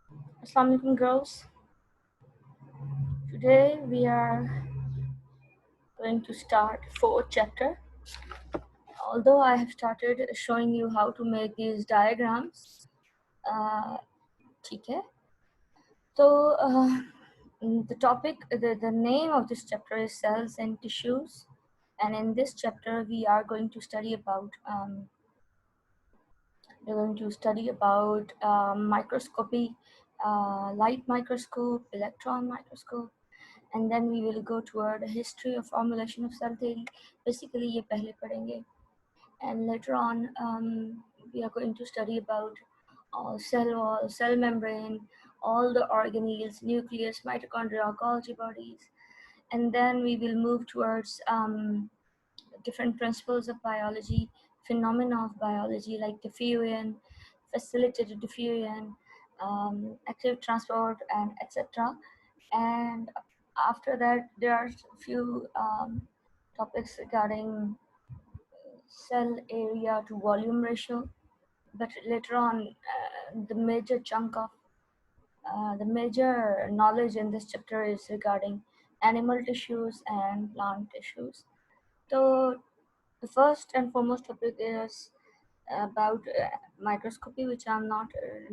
Assalamu alaikum girls. Today we are going to start fourth chapter. Although I have started showing you how to make these diagrams, ठीक है? So the name of this chapter is cells and tissues, and in this chapter we are going to study about microscopy, light microscope, electron microscope, and then we will go toward a history of formulation of cell theory. Basically ये पहले पढ़ेंगे, and later on we are going to study about cell wall, cell membrane, all the organelles, nucleus, mitochondria, Golgi bodies, and then we will move towards different principles of biology, phenomena of biology like diffusion, facilitated diffusion, active transport, and etc. And after that, there are a few topics regarding cell area to volume ratio. But later on, the major chunk of the major knowledge in this chapter is regarding animal tissues and plant tissues. So the first and foremost topic is about microscopy, which I'm not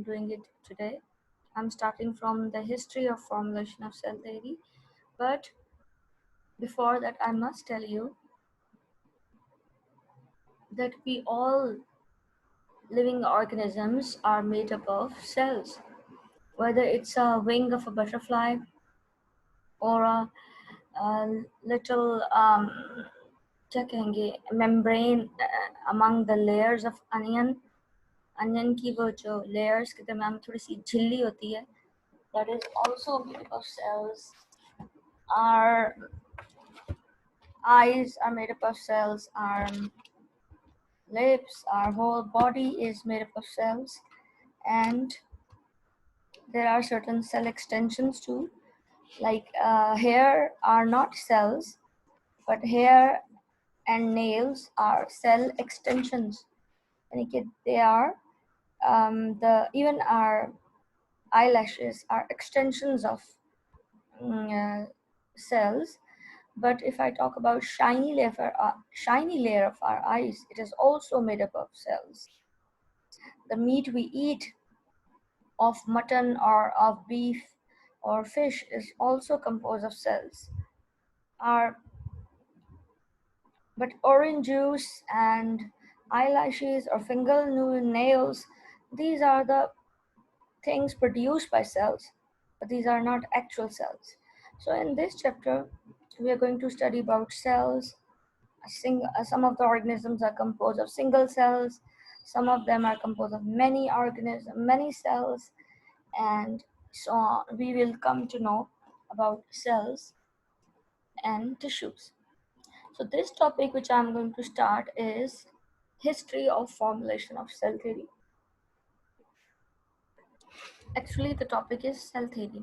doing it today. I'm starting from the history of formulation of cell theory. But before that, I must tell you that we all living organisms are made up of cells. Whether it's a wing of a butterfly or a little क्या कहेंगे membrane among the layers of onion की वो जो layers के दरम्यान में थोड़ी सी झिल्ली होती है, that is also made up of cells. Our eyes are made up of cells, our lips, our whole body is made up of cells, and there are certain cell extensions too, like hair are not cells, but hair and nails are cell extensions. And they are even our eyelashes are extensions of cells. But if I talk about shiny layer of our eyes, it is also made up of cells. The meat we eat of mutton or of beef or fish is also composed of cells. But orange juice and eyelashes or fingernails, these are the things produced by cells, but these are not actual cells. So in this chapter, we are going to study about cells. Some of the organisms are composed of single cells, some of them are composed of many organisms, many cells, and so on. We will come to know about cells and tissues. So this topic which I'm going to start is history of formulation of cell theory. Actually, the topic is cell theory.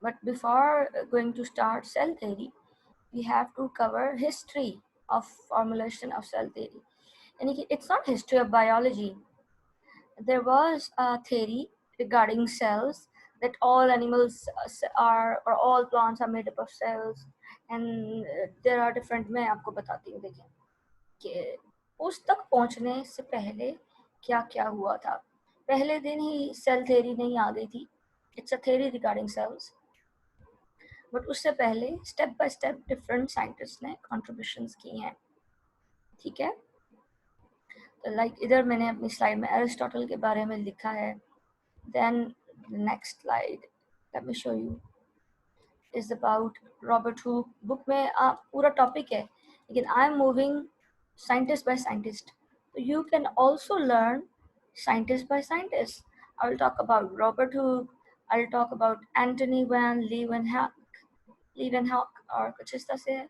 But before going to start cell theory, we have to cover history of formulation of cell theory. And it's not history of biology. There was a theory regarding cells that all animals are or all plants are made up of cells, and there are different. मैं आपको बताती हूँ, देखें कि उस तक पहुँचने से पहले क्या क्या हुआ था. पहले दिन ही सेल थ्योरी नहीं आ गई थी. It's a theory regarding cells. But उससे पहले step by step different scientist ने कॉन्ट्रीब्यूशंस की हैं. ठीक है, तो लाइक इधर मैंने अपनी स्लाइड में एरिस्टोटल के बारे में लिखा है. Then next slide let me show you is about Robert Hooke. Book में पूरा टॉपिक है, लेकिन I am moving scientist by scientist, तो you can also learn scientist by scientist. I'll talk about Robert Hooke, I'll talk about Anthony Van Leeuwenhoek or कुछ इस तरह से.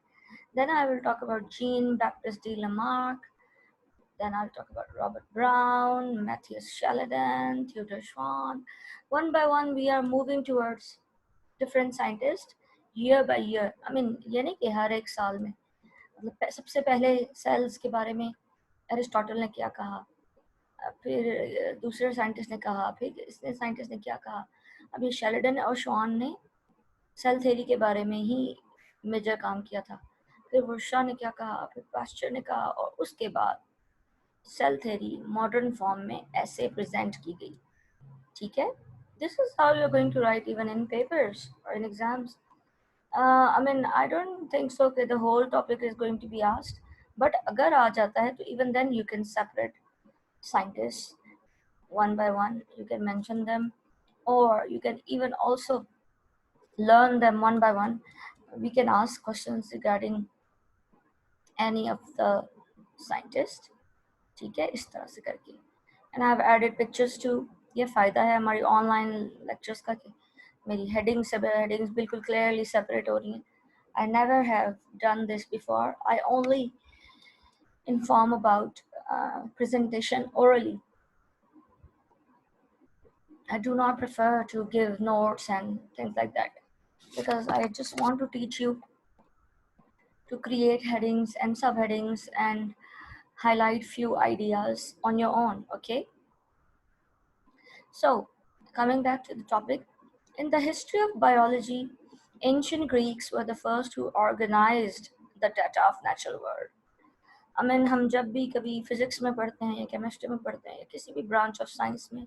Then I will talk about Jean-Baptiste de-Lamarck. Then I'll talk about Robert Brown, Matthias Sheridan, Theodor Schwang. One by one we are moving towards different scientists year by year. I mean ये नहीं कि हर एक साल में. मतलब सबसे पहले sales के बारे में एरिस्टोटल ने क्या कहा, फिर दूसरे साइंटिस्ट ने कहा, फिर इसने साइंटिस्ट ने क्या कहा, अभी शेल्डन और श्वान ने सेल थ्योरी के बारे में ही मेजर काम किया था, फिर वर्षा ने क्या कहा, फिर पास्चर ने कहा, और उसके बाद सेल थ्योरी मॉडर्न फॉर्म में ऐसे प्रेजेंट की गई. ठीक है, this is how you're going to write even in papers or in exams. I mean, I don't think so that the whole topic is going to be asked, but अगर आ जाता है तो even then you can separate scientists one by one, you can mention them, or you can even also learn them one by one. We can ask questions regarding any of the scientists. ठीक है, इस तरह से करके. And I've added pictures too. ये फ़ायदा है हमारी ऑनलाइन लेक्चर्स का कि मेरी हेडिंग्स बिल्कुल क्लियरली सेपरेट हो रही हैं. I never have done this before. I only inform about presentation orally. I do not prefer to give notes and things like that, because I just want to teach you to create headings and subheadings and highlight few ideas on your own, okay? So, coming back to the topic, in the history of biology, ancient Greeks were the first who organized the data of natural world. I mean, हम जब भी कभी physics में पढ़ते हैं या chemistry में पढ़ते हैं या किसी भी ब्रांच ऑफ साइंस में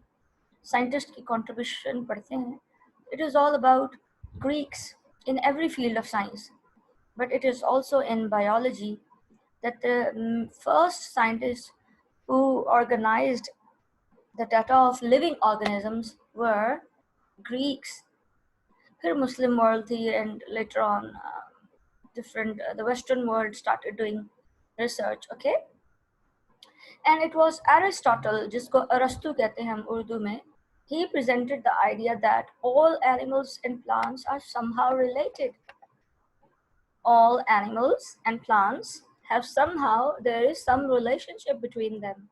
साइंटिस्ट की कंट्रीब्यूशन पढ़ते हैं, it is all about Greeks in every field of science. But it is also in biology that the first scientists who organized the data of living organisms were Greeks. फिर Muslim world थी, and later on the Western world started doing research, okay? And it was Aristotle, जिसको अरस्तु कहते हैं हम उर्दू में, he presented the idea that all animals and plants are somehow related. All animals and plants have somehow, there is some relationship between them.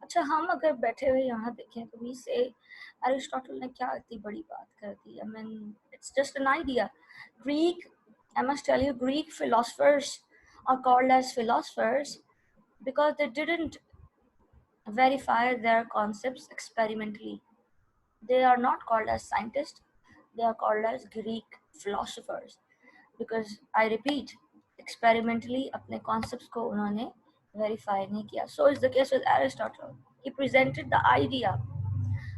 अच्छा, हम अगर बैठे हुए यहाँ देखें तो we say Aristotle ने क्या इतनी बड़ी बात कर दी. I mean, it's just an idea. I must tell you, Greek philosophers are called as philosophers because they didn't verify their concepts experimentally. They are not called as scientists, they are called as Greek philosophers, because I repeat, experimentally अपने concepts को उन्होंने verify नहीं किया. So is the case with Aristotle. He presented the idea.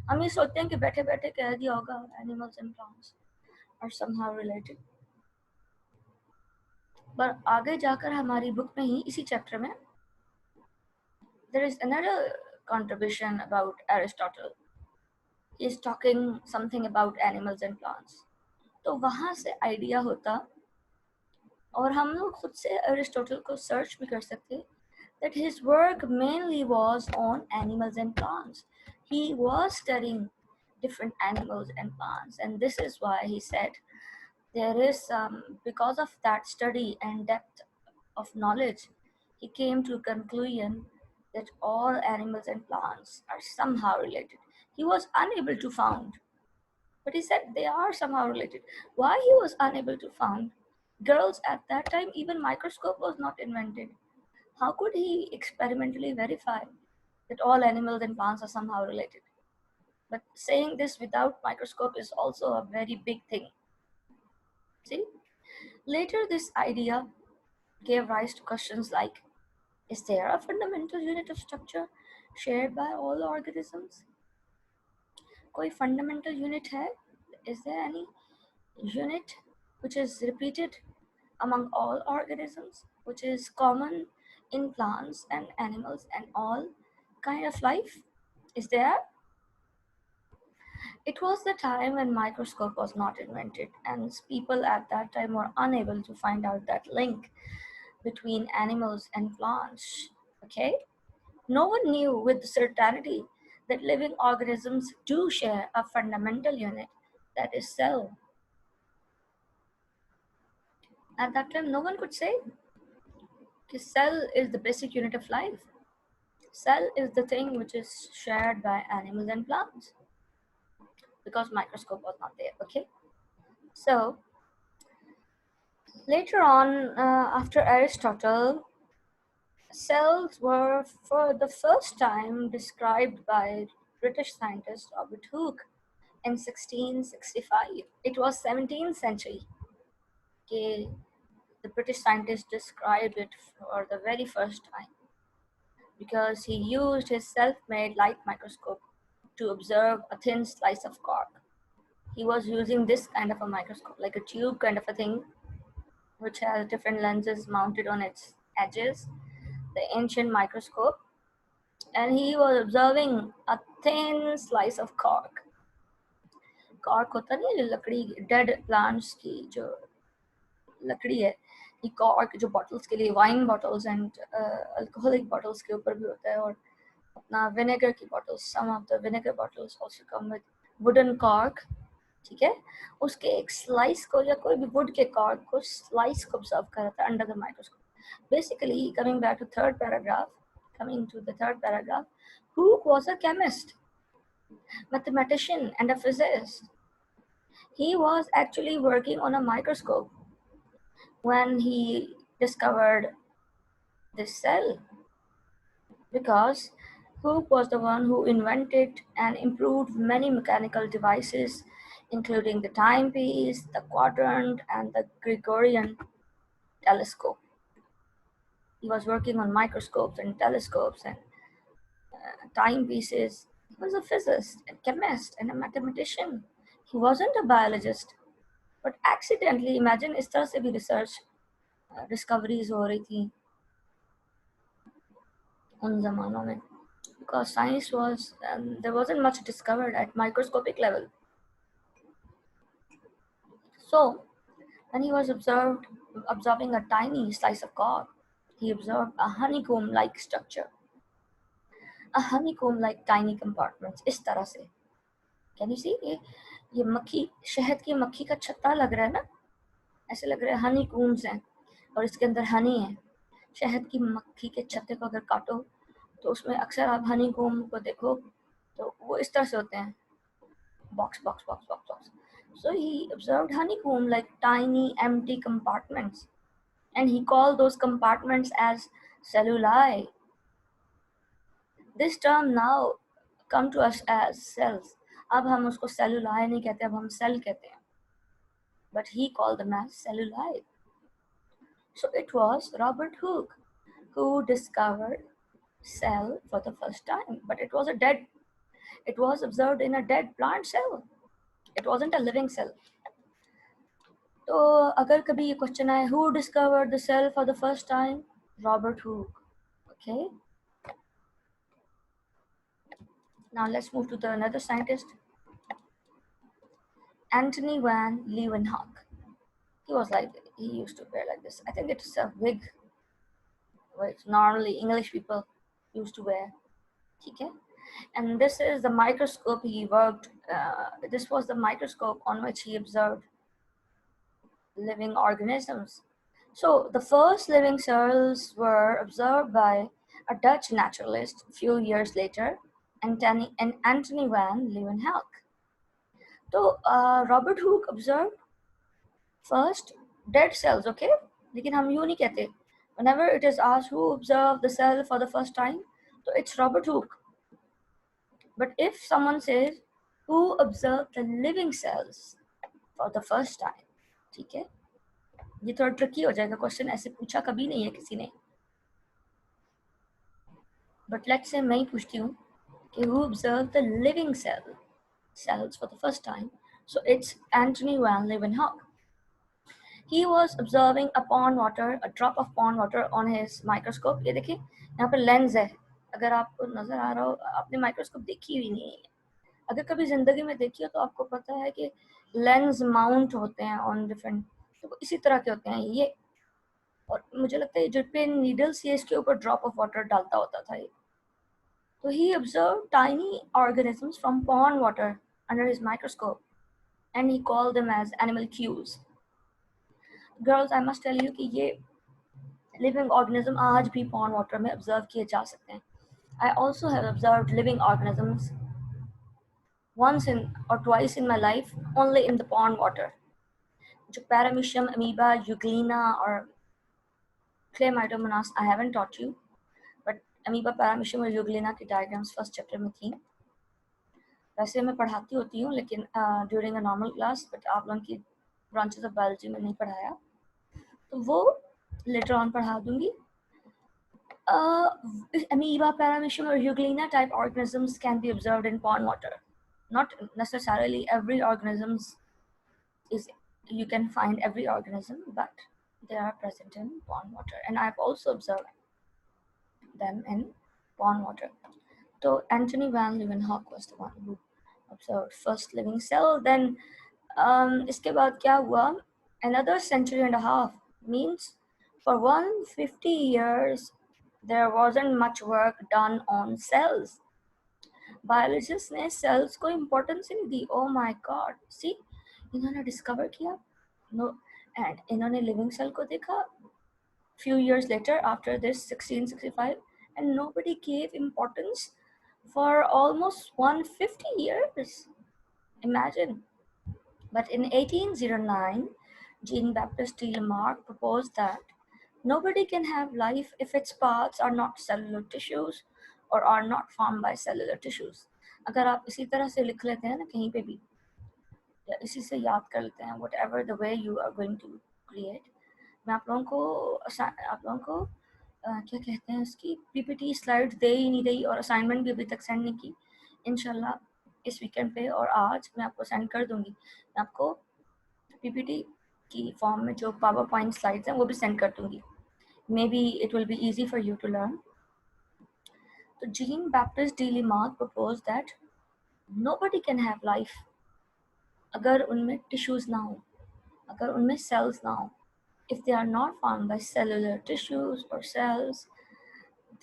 हम ये सोचते हैं कि बैठे बैठे कह दिया होगा animals and plants are somehow related. पर आगे जाकर हमारी बुक में ही इसी चैप्टर में there is another contribution about Aristotle. He is talking something about animals and plants. तो वहाँ से आइडिया होता, और हम लोग खुद से अरिस्टोटल को सर्च भी कर सकते, that his work mainly was on animals and plants. He was studying different animals and plants, and this is why he said there is because of that study and depth of knowledge, he came to a conclusion that all animals and plants are somehow related. He was unable to found, but he said they are somehow related. Why he was unable to found? Girls, at that time, even microscope was not invented. How could he experimentally verify that all animals and plants are somehow related? But saying this without microscope is also a very big thing. See? Later, this idea gave rise to questions like, is there a fundamental unit of structure shared by all organisms? कोई fundamental unit है? Is there any unit which is repeated among all organisms, which is common in plants and animals and all kind of life? Is there? It was the time when microscope was not invented, and people at that time were unable to find out that link between animals and plants. Okay? No one knew with certainty that living organisms do share a fundamental unit, that is cell. At that time, no one could say that cell is the basic unit of life. Cell is the thing which is shared by animals and plants, because microscope was not there. Okay, so later on, after Aristotle, cells were for the first time described by British scientist Robert Hooke in 1665. It was 17th century. Okay, the British scientist described it for the very first time because he used his self-made light microscope to observe a thin slice of cork. He was using this kind of a microscope, like a tube kind of a thing, which has different lenses mounted on its edges, the ancient microscope, and he was observing a thin slice of cork. Cork होता नहीं है जो लकड़ी dead plants की जो लकड़ी है, ये कॉर्क जो बॉटल्स के लिए wine bottles and alcoholic bottles के ऊपर भी होता है, और अपना विनेगर की bottles, some of the vinegar bottles also come with wooden cork, ठीक है, उसके एक स्लाइस को या कोई भी वुड के कॉर्क को स्लाइस को ऑब्जर्व कर रहा था under the microscope. Basically coming back to third paragraph, coming to the third paragraph, Hooke was a chemist, mathematician and a physicist. He was actually working on a microscope when he discovered this cell, because Hooke was the one who invented and improved many mechanical devices, including the timepiece, the quadrant, and the Gregorian telescope. He was working on microscopes and telescopes and timepieces. He was a physicist, a chemist, and a mathematician. He wasn't a biologist, but accidentally, imagine इस तरह से भी research discoveries हो रही थी उन ज़मानों में, because science was, there wasn't much discovered at microscopic level. So when he was observing a tiny slice of cork, he observed a honeycomb-like structure, a honeycomb-like tiny compartments. इस तरह से, can you see, ये मक्खी, शहद की मक्खी का छत्ता लग रहा है ना, ऐसे लग रहा है हनी कूम्स हैं और इसके अंदर हनी है. शहद की मक्खी के छत्ते को अगर काटो तो उसमें अक्सर आप हनी कूम को देखो तो वो इस तरह से होते हैं, box, box, box, box, box. So he observed honeycomb like tiny empty compartments, and he called those compartments as celluli. This term now come to us as cells. अब हम उसको celluli नहीं कहते, अब हम cell कहते हैं. But he called them as celluli. So it was Robert Hooke who discovered cell for the first time, but it was observed in a dead plant cell. It wasn't a living cell. तो अगर कभी ये question आए, who discovered the cell for the first time? Robert Hooke. Okay. Now let's move to another scientist, Antony van Leeuwenhoek. He used to wear like this. I think it's a wig, which normally English people used to wear. Okay. And this is the microscope he worked. This was the microscope on which he observed living organisms. So the first living cells were observed by a Dutch naturalist a few years later, Antony van Leeuwenhoek. So Robert Hooke observed first dead cells, okay? लेकिन हम यूँ नहीं कहते. Whenever it is asked who observed the cell for the first time, so it's Robert Hooke. But if someone says who observed the living cells for the first time, ठीक है? ये थोड़ा tricky हो जाएगा, क्वेश्चन ऐसे पूछा कभी नहीं है किसी ने. But let's say मैं ही पूछती हूँ कि who observed the living cells for the first time, so it's Antony van Leeuwenhoek. He was observing a drop of pond water on his microscope. ये देखिए यहाँ पर लेंस है, अगर आपको नजर आ रहा हो, आपने माइक्रोस्कोप देखी हुई नहीं है, अगर कभी जिंदगी में देखी हो तो आपको पता है कि लेंस माउंट होते हैं ऑन डिफरेंट, तो इसी तरह के होते हैं ये, और मुझे लगता है जो पेन नीडल्स ये इसके ऊपर ड्रॉप ऑफ वाटर डालता होता था ये. So he observed tiny organisms from pond water under his microscope, and he called them as animalcules. Girls, I must tell you कि ये living organism आज भी pond water में observe किए जा सकते हैं. I also have observed living organisms once or twice in my life, only in the pond water. जो Paramecium, amoeba, euglena, or Chlamydomonas, I haven't taught you. Amoeba, paramecium और Euglena की diagrams first chapter में थी। वैसे मैं पढ़ाती होती हूँ लेकिन during a normal class, but आप लोगों की ब्रांचेस ऑफ बायोलॉजी में नहीं पढ़ाया, तो वो लेटर ऑन पढ़ा दूंगी। Amoeba, paramecium, or euglena type organisms can be observed in pond water. Not necessarily every organisms is, you can find every organism, but they are present in pond water, and I've also observed them in pond water. So Anthony van Leeuwenhoek was the one who observed first living cell. Then इसके बाद क्या हुआ? Another century and a half, means for 150 years there wasn't much work done on cells. Biologists ने cells को importance ही नहीं दी. Oh my God! See, इन्होंने discover किया, no, and इन्होंने living cell को देखा few years later after this 1665, and nobody gave importance for almost 150 years. Imagine. But in 1809, Jean-Baptiste de-Lamarck proposed that nobody can have life if its parts are not cellular tissues or are not formed by cellular tissues. अगर आप इसी तरह से लिख लेते हैं ना कहीं पे भी, या इसी से याद कर लेते हैं, whatever the way you are going to create, मैं आप लोगों को क्या कहते हैं इसकी पीपीटी स्लाइड दे ही नहीं रही, और असाइनमेंट भी अभी तक सेंड नहीं की। इंशाल्लाह इस वीकेंड पे और आज मैं आपको सेंड कर दूंगी। मैं आपको पीपीटी की फॉर्म में जो पावर पॉइंट स्लाइड्स हैं वो भी सेंड कर दूंगी। Maybe it will be easy for you to learn. तो Jean Baptiste de Lamarck propose that nobody can have life अगर उनमें टिश्यूज ना हो, अगर उनमें सेल्स ना हो। If they are not formed by cellular tissues or cells,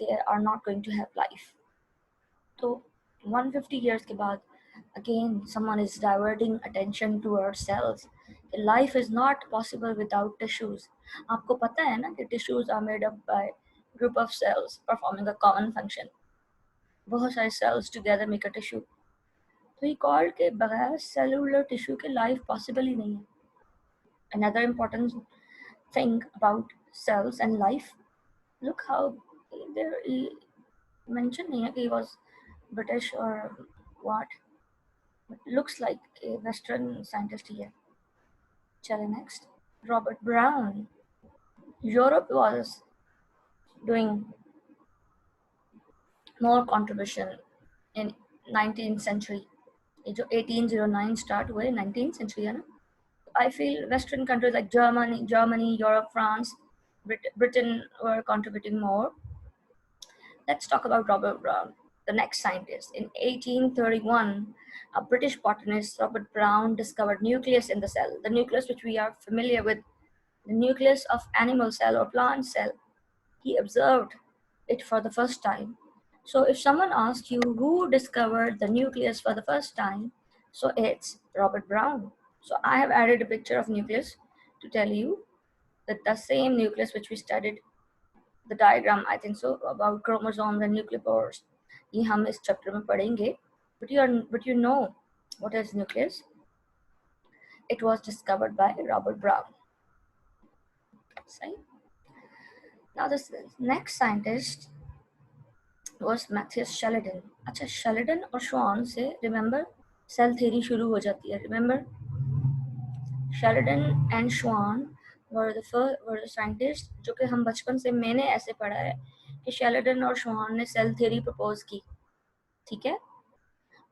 they are not going to have life. So 150 years के बाद again someone is diverting attention towards cells. Life is not possible without tissues. आपको पता है ना कि tissues are made up by group of cells performing a common function. बहुत सारे cells together make a tissue. तो he called के बगैर cellular tissue के life possible ही नहीं है. Another important thing about cells and life, look how there mention नहीं है कि he was British or what, but looks like a Western scientist here. चले next. Robert Brown. Europe was doing more contribution in 19th century. ये जो 1809 start हुए 19th century है ना, I feel Western countries like Germany, Europe, France, Britain were contributing more. Let's talk about Robert Brown, the next scientist. In 1831, a British botanist, Robert Brown, discovered nucleus in the cell. The nucleus which we are familiar with, the nucleus of animal cell or plant cell. He observed it for the first time. So if someone asks you who discovered the nucleus for the first time, so it's Robert Brown. So I have added a picture of nucleus to tell you that the same nucleus which we studied, the diagram I think so about chromosomes and nucleopores, ये हम इस chapter में पढ़ेंगे. But you know what is nucleus? It was discovered by Robert Brown. See? Now this next scientist was Matthias Sheridan. अच्छा, Sheridan और Schwann से remember cell theory शुरू हो जाती है. Remember, Sheridan and Schwann were the scientists जो कि हम बचपन से मैंने ऐसे पढ़ा है कि Sheridan और Schwann ने cell theory propose की, ठीक है?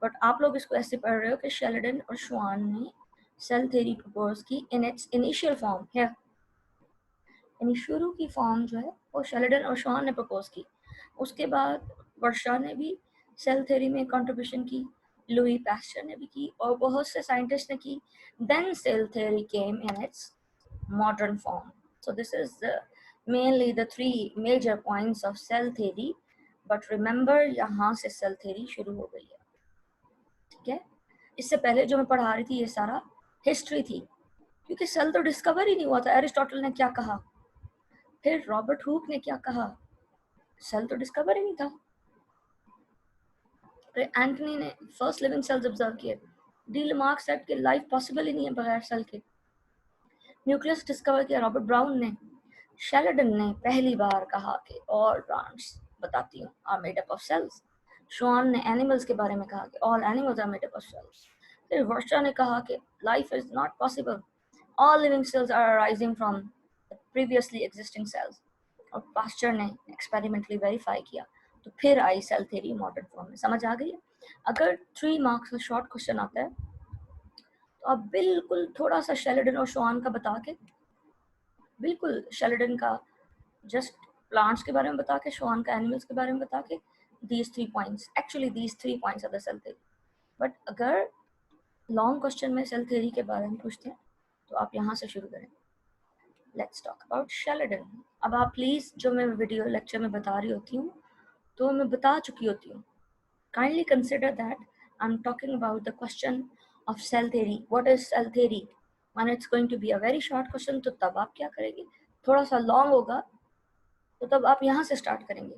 But आप लोग इसको ऐसे पढ़ रहे हो कि Sheridan और Schwann ने cell theory propose की in its initial form here. यानी शुरू की फॉर्म जो है वो शेरिडन और शॉन ने प्रपोज की. उसके बाद वर्षा ने भी सेल थ्योरी में कंट्रीब्यूशन की, लुई पास्चर ने भी की, और बहुत से साइंटिस्ट ने की. Then cell theory came in its modern form. So this is mainly the three major points of cell theory. But remember, यहाँ से सेल थ्योरी शुरू हो गई है, ठीक है? इससे पहले जो मैं पढ़ा रही थी ये सारा हिस्ट्री थी, क्योंकि सेल तो डिस्कवर ही नहीं हुआ था. एरिस्टोटल ने क्या कहा, फिर रॉबर्ट हुक ने क्या कहा, सेल तो डिस्कवर ही नहीं था. फिर एंटनी ने फर्स्ट लिविंग सेल्स ऑब्जर्व किए. डी लेमार्क सेड कि लाइफ पॉसिबल ही नहीं है बगैर सेल के. न्यूक्लियस डिस्कवर किया रॉबर्ट ब्राउन ने. शेरिडन ने पहली बार कहा कि ऑल प्लांट्स बताती हूँ, are made up of cells. श्वान ने एनिमल्स के बारे में कहा कि all animals are made up of cells. फिर वर्षा ने कहा कि life is not possible. All living cells are arising from the previously existing cells. और पास्चर ने एक्सपेरिमेंटली वेरीफाई किया, तो फिर आई सेल थ्योरी मॉडर्न फॉर्म में. समझ आ गई है? अगर 3 मार्क्स का शॉर्ट क्वेश्चन आता है तो आप बिल्कुल थोड़ा सा शेल्डन और श्वान का बता के, बिल्कुल शेल्डन का जस्ट प्लांट्स के बारे में बता के, श्वान का एनिमल्स के बारे में बता के, these 3 points, actually these 3 points are the cell theory. But अगर लॉन्ग क्वेश्चन में सेल थ्योरी के बारे में पूछते हैं तो आप यहाँ से शुरू करें. Let's talk about Sheldon. अब आप प्लीज, जो मैं वीडियो लेक्चर में बता रही होती हूँ तो मैं बता चुकी होती हूँ. Kindly consider that I am talking about the question of cell theory. What is cell theory? when it's going to be a very short question, तो तब आप क्या करेंगे? थोड़ा सा लॉन्ग होगा तो तब आप यहाँ से स्टार्ट करेंगे.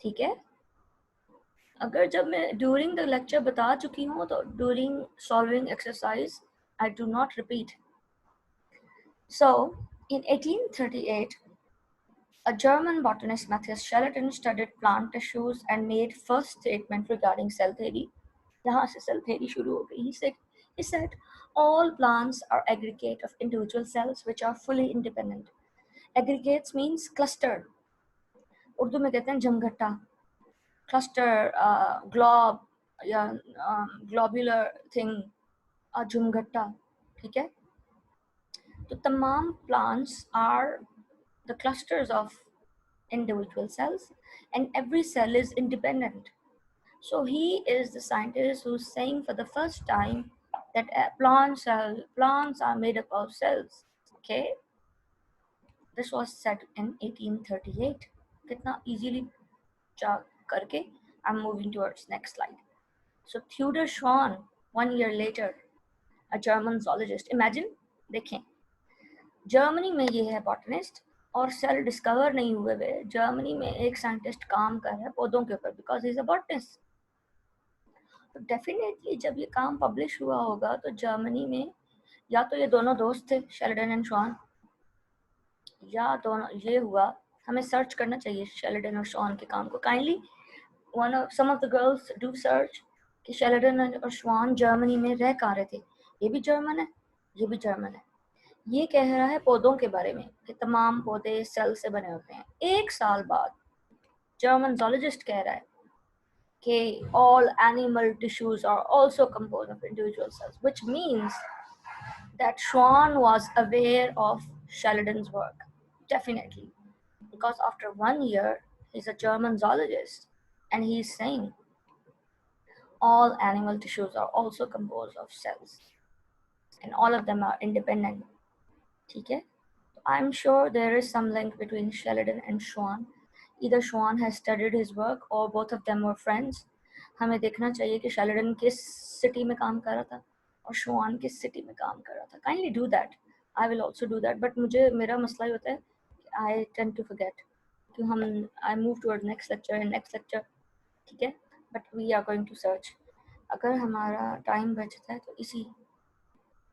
ठीक है? अगर जब मैं ड्यूरिंग द लेक्चर बता चुकी हूँ तो during solving exercise I do not repeat. So, in 1838, a German botanist, Matthias Shelleden, studied plant tissues and made first statement regarding cell theory. यहाँ से cell theory शुरू हो गई. He said, all plants are aggregate of individual cells which are fully independent. Aggregates means cluster. Urdu में कहते हैं जमघटा. Cluster, glob या globular thing, झुमघट्टा. ठीक है? तो तमाम plants are the clusters of individual cells and every cell is independent. So he is the scientist who's saying for the first time that plants are made up of cells. Okay, this was said in 1838. Kitna easily karke. I'm moving towards next slide. So Theodor Schwang, 1 year later, a German zoologist. Imagine, देखें, Germany में ये है botanist और cell discover नहीं हुए हुए. Germany में एक साइंटिस्ट काम कर रहा है पौधों के ऊपर because he is a botanist. तो डेफिनेटली जब ये काम पब्लिश हुआ होगा तो जर्मनी में या तो ये दोनों दोस्त थे, शेल्डन एंड श्वान, या दोनों ये हुआ. हमें सर्च करना चाहिए शेल्डन और श्वान के काम को. Kindly some of the girls do search कि शेल्डन और श्वान जर्मनी में रह कहाँ रहे थे. ये भी जर्मन है, ये भी जर्मन है. ये कह रहा है पौधों के बारे में कि तमाम पौधे सेल से बने होते हैं. 1 साल बाद जर्मन जोलॉजिस्ट कह रहा है कि all animal tissues are also composed of individual cells, which means that Schwann was aware of Sheldon's work, definitely, because after 1 year he's a German zoologist and he's saying all animal tissues are also composed of cells and all of them are independent. ठीक है? I'm sure there is some link between Sheldon and Schwann. Either Schwann has studied his work or both of them were friends. हमें देखना चाहिए कि Sheldon किस city में काम कर रहा था और श्वान किस सिटी में काम कर रहा था. Kindly do that. I will also do that. But मुझे मेरा मसला ये होता है कि I tend to forget. कि हम I move towards next lecture and next lecture. ठीक है? But we are going to search. अगर हमारा टाइम बचता है तो इसी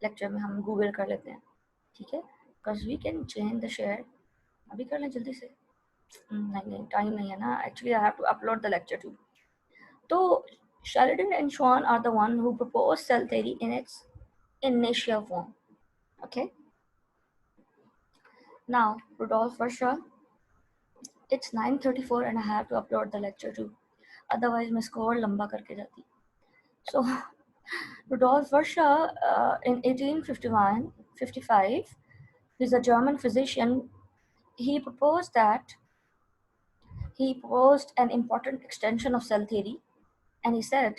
लेक्चर में हम गूगल कर लेते हैं. ठीक है? Because we can change the share. अभी कर लें जल्दी से. नहीं टाइम नहीं है ना. Actually I have to upload the lecture too. तो Sheldon and Schwann are the one who proposed cell theory in its initial form. Okay. Now Rudolf Virchow. It's 9:34 and I have to upload the lecture too. Otherwise मैं इसको और लंबा करके जाती. So Rudolf Virchow in 1855, he's a German physician. He proposed an important extension of cell theory, and he said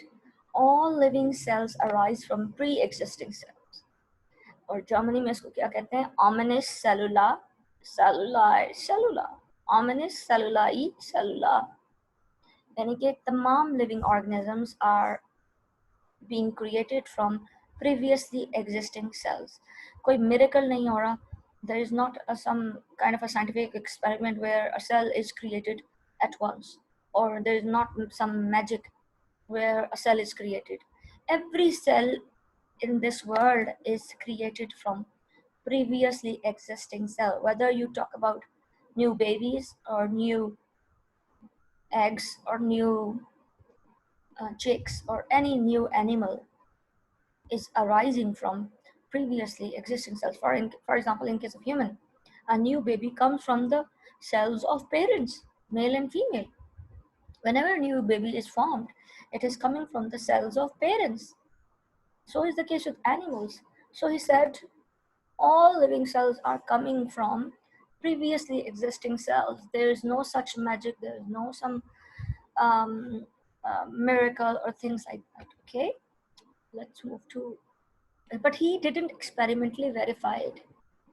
all living cells arise from pre-existing cells. और Germany में इसको क्या कहते हैं? Omnis cellula, cellula, omnis celluli cellula. यानी कि तमाम living organisms are being created from previously existing cells. कोई miracle नहीं हो रहा. There is not some kind of a scientific experiment where a cell is created at once, or there is not some magic where a cell is created. Every cell in this world is created from previously existing cell, whether you talk about new babies or new eggs or new chicks or any new animal is arising from previously existing cells. For example, in case of human, a new baby comes from the cells of parents, male and female. Whenever a new baby is formed, it is coming from the cells of parents. So is the case with animals. So he said all living cells are coming from previously existing cells. There is no such magic, there is no some miracle or things like that. Okay, let's move to, but he didn't experimentally verify it.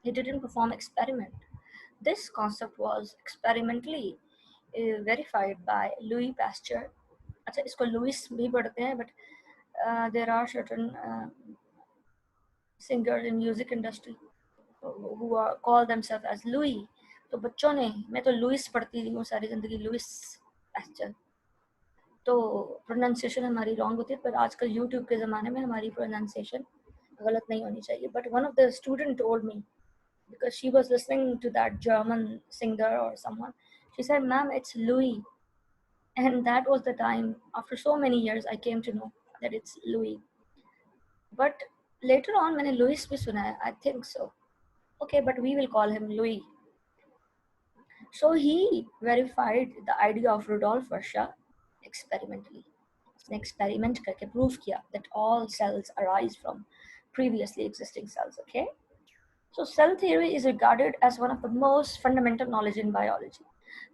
He didn't perform experiment. This concept was experimentally verified by Louis Pasteur. अच्छा इसको Louis भी पढ़ते हैं, but there are certain singers in music industry who are call themselves as Louis. तो बच्चों ने, मैं तो लुइस पढ़ती रही हूँ सारी जिंदगी, लुइस पास्चर। तो प्रोनाउंसिएशन हमारी रॉन्ग होती है, पर आजकल यूट्यूब के ज़माने में हमारी प्रोनाउंसिएशन गलत नहीं होनी चाहिए. But one of the student told me, because she was listening to that German singer or someone, she said, "Ma'am, it's Louis." And that was the time, after so many years, I came to know that it's Louis. But later on, मैंने Louis भी सुना है, I think so. Okay, but we will call him Louis. So he verified the idea of Rudolf Virchow experimentally. उसने experiment करके prove किया that all cells arise from previously existing cells. Okay. So cell theory is regarded as one of the most fundamental knowledge in biology.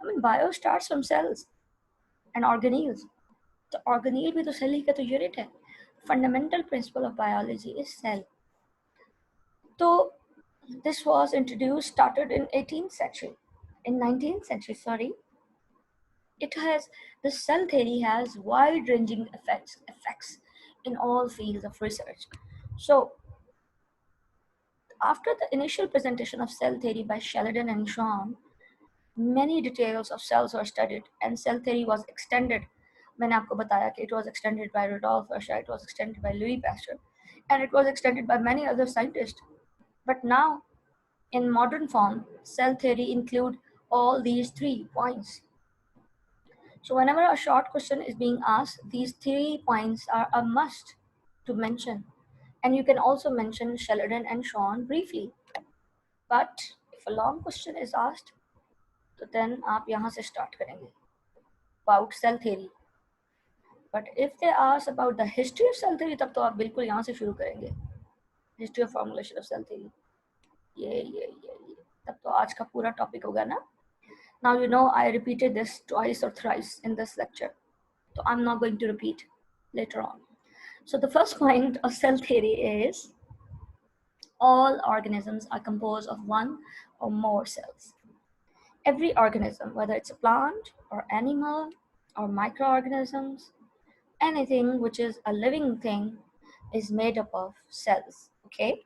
I mean, bio starts from cells and organelles. The organelle भी तो cell ही का तो unit है. Fundamental principle of biology is cell. So this was introduced, started in 18th century. In 19th century, sorry, the cell theory has wide-ranging effects in all fields of research. So after the initial presentation of cell theory by Sheridan and Schwang, many details of cells were studied, and cell theory was extended. मैंने आपको बताया कि it was extended by Rudolf Virchow, it was extended by Louis Pasteur, and it was extended by many other scientists. But now, in modern form, cell theory include all these 3 points. So whenever a short question is being asked, these 3 points are a must to mention. And you can also mention Sheridan and Schwang briefly. But if a long question is asked, तो then आप यहाँ से start करेंगे about cell theory. But if they ask about the history of cell theory, तब तो आप बिल्कुल यहाँ से शुरू करेंगे, history of formulation of cell theory. ये तब तो आज का पूरा topic होगा ना. Now you know I repeated this twice or thrice in this lecture, so I'm not going to repeat later on. So the first point of cell theory is all organisms are composed of one or more cells. Every organism, whether it's a plant or animal or microorganisms, anything which is a living thing is made up of cells. Okay.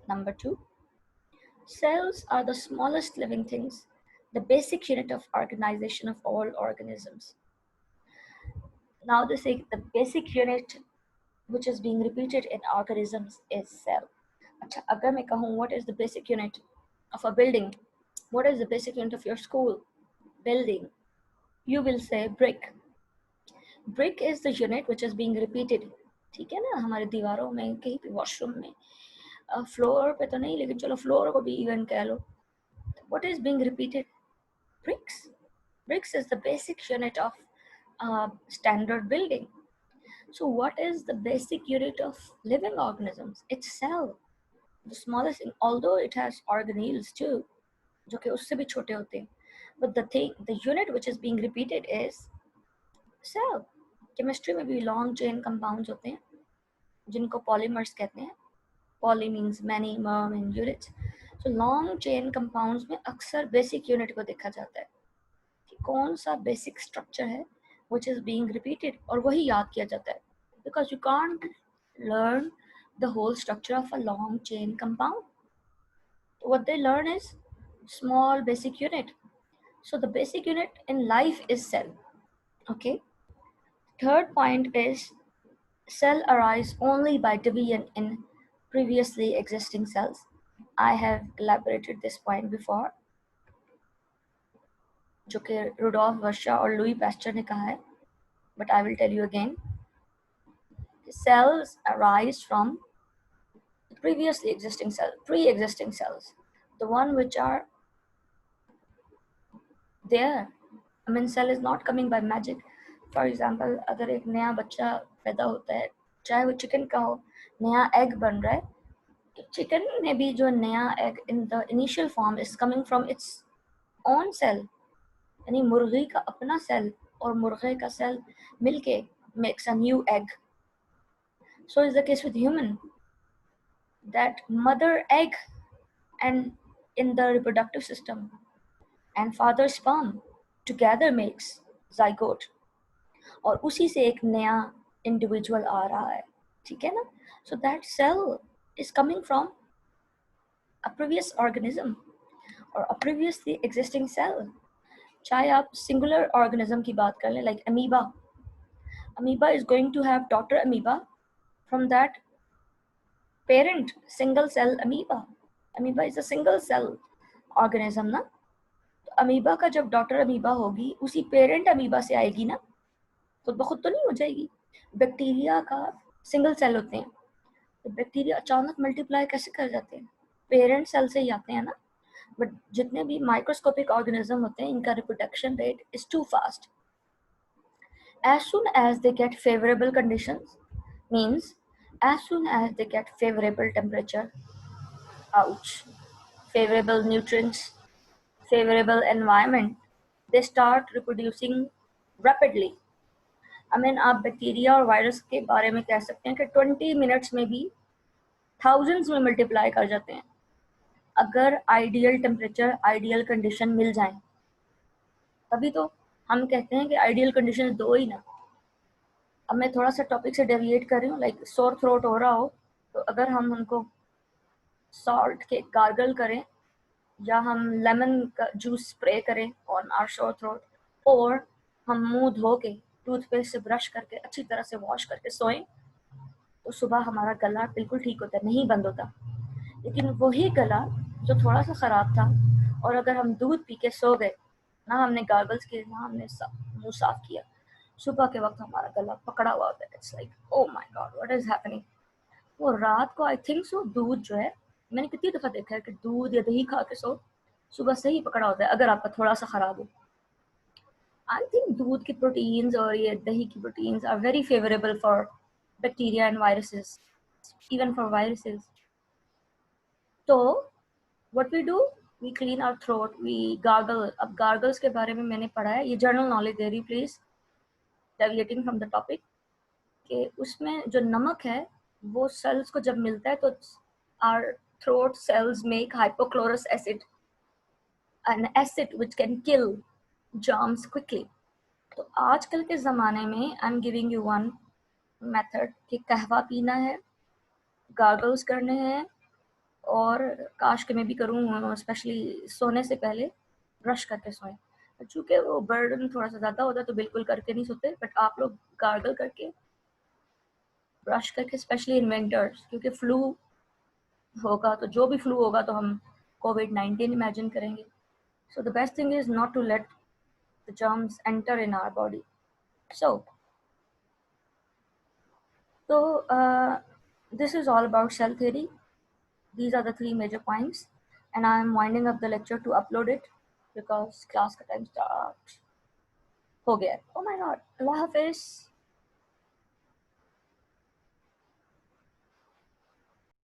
Number 2, cells are the smallest living things, the basic unit of organization of all organisms. Now the basic unit which is being repeated in organisms is cell. अच्छा, अगर मैं कहूँ what is the basic unit of a building, what is the basic unit of your school building, you will say brick. Brick is the unit which is being repeated. ठीक है ना, हमारे दीवारों में, कहीं पे वॉशरूम में, फ्लोर पे तो नहीं, लेकिन चलो फ्लोर को भी इवन कह लो. What is being repeated? Bricks. Bricks is the basic unit of standard building. So what is the basic unit of living organisms? It's cell. The smallest thing, although it has organelles too, जो कि उससे भी छोटे होते हैं, but the unit which is being repeated is cell. Chemistry में भी long chain compounds होते हैं, जिनको polymers कहते हैं. Poly means many, mer means units. So long chain compounds में अक्सर basic unit को देखा जाता है कि कौन सा basic structure है which is being repeated, और वही याद किया जाता है, because you can't learn the whole structure of a long chain compound. What they learn is small basic unit. So the basic unit in life is cell. Okay. Third point is cell arise only by division in previously existing cells. I have elaborated this point before. जो कि Rudolf वर्शा और Louis pasture ने कहा है, but I will tell you again. Cells arise from the previously existing cell, pre-existing cells, the one which are there. I mean, cell is not coming by magic. For example, अगर एक नया बच्चा पैदा होता है, चाहे वो चिकन का हो, नया एग बन रहा है, तो चिकन में भी जो नया egg in the initial form is coming from its own cell, यानी मुर्गी का अपना सेल और मुर्गे का सेल मिलके makes a new egg. So is the case with human. That mother egg and in the reproductive system and father sperm together makes zygote, और उसी से एक नया इंडिविजुअल आ रहा है, ठीक है ना? So that cell is coming from a previous organism or a previously existing cell. चाहे आप singular organism की बात कर लें, like amoeba. Amoeba is going to have daughter amoeba from that parent single cell amoeba. Amoeba is a single cell organism ना. तो amoeba का जब डॉटर अमीबा होगी उसी पेरेंट अमीबा से आएगी ना, खुद ब खुद तो नहीं हो जाएगी. बैक्टीरिया का सिंगल सेल होते हैं, तो बैक्टीरिया अचानक मल्टीप्लाई कैसे कर जाते हैं? पेरेंट सेल से ही आते हैं ना. बट जितने भी माइक्रोस्कोपिक ऑर्गेनिज्म होते हैं इनका reproduction rate is too fast. As soon as they get favorable conditions, means as soon as they get favorable temperature, ouch, favorable nutrients, favorable environment, they start reproducing rapidly. I mean, आप bacteria और virus के बारे में कह सकते हैं कि 20 minutes में भी थाउजेंड्स में मल्टीप्लाई कर जाते हैं, अगर आइडियल टेम्परेचर, आइडियल कंडीशन मिल जाए. तभी तो हम कहते हैं कि आइडियल कंडीशन दो ही ना. अब मैं थोड़ा सा टॉपिक से डेविएट कर रही हूँ, लाइक सोर थ्रोट हो रहा हो तो अगर हम उनको सॉल्ट के गार्गल करें या हम लेमन का जूस स्प्रे करें ऑन आवर सोर थ्रोट, और हम मुंह धो के टूथपेस्ट से ब्रश करके अच्छी तरह से वॉश करके सोएं, तो सुबह हमारा गला बिल्कुल ठीक होता है, नहीं बंद होता. लेकिन वही गला जो थोड़ा सा ख़राब था, और अगर हम दूध पी के सो गए ना, हमने गार्गल्स किए ना, हमने मुंह साफ किया, सुबह के वक्त हमारा गला पकड़ा हुआ होता है. It's like oh my God what is happening. वो रात को आई थिंक सो दूध जो है, मैंने कितनी दफ़ा देखा है कि दूध या दही खा के सो, सुबह से ही पकड़ा होता है अगर आपका थोड़ा सा ख़राब हो. आई थिंक दूध की प्रोटीन्स और ये दही की proteins are very favourable for bacteria and viruses, even for viruses. तो what we do, we clean our throat, we gargle. अब gargles के बारे में मैंने पढ़ा है, ये जनरल नॉलेज दे रही please, deviating from the topic, कि उसमें जो नमक है वो सेल्स को जब मिलता है तो our throat cells make hypochlorous acid, an acid which can kill germs quickly. तो आजकल के ज़माने में I am giving you one method कि कहवा पीना है, गार्गल्स करने हैं, और काश के मैं भी करूँ स्पेशली सोने से पहले ब्रश करके सोएं. चूँकि वो बर्डन थोड़ा सा ज़्यादा होता है तो बिल्कुल करके नहीं सोते, बट आप लोग गार्गल करके ब्रश करके, स्पेशली इन विंटर्स, क्योंकि फ्लू होगा तो जो भी फ्लू होगा तो हम COVID-19 इमेजिन करेंगे. So the best thing is not to let the germs enter in our body. So this is all about cell theory. These are the three major points, and I am winding up the lecture to upload it because class का time start हो गया. Oh my god, Allah Hafiz.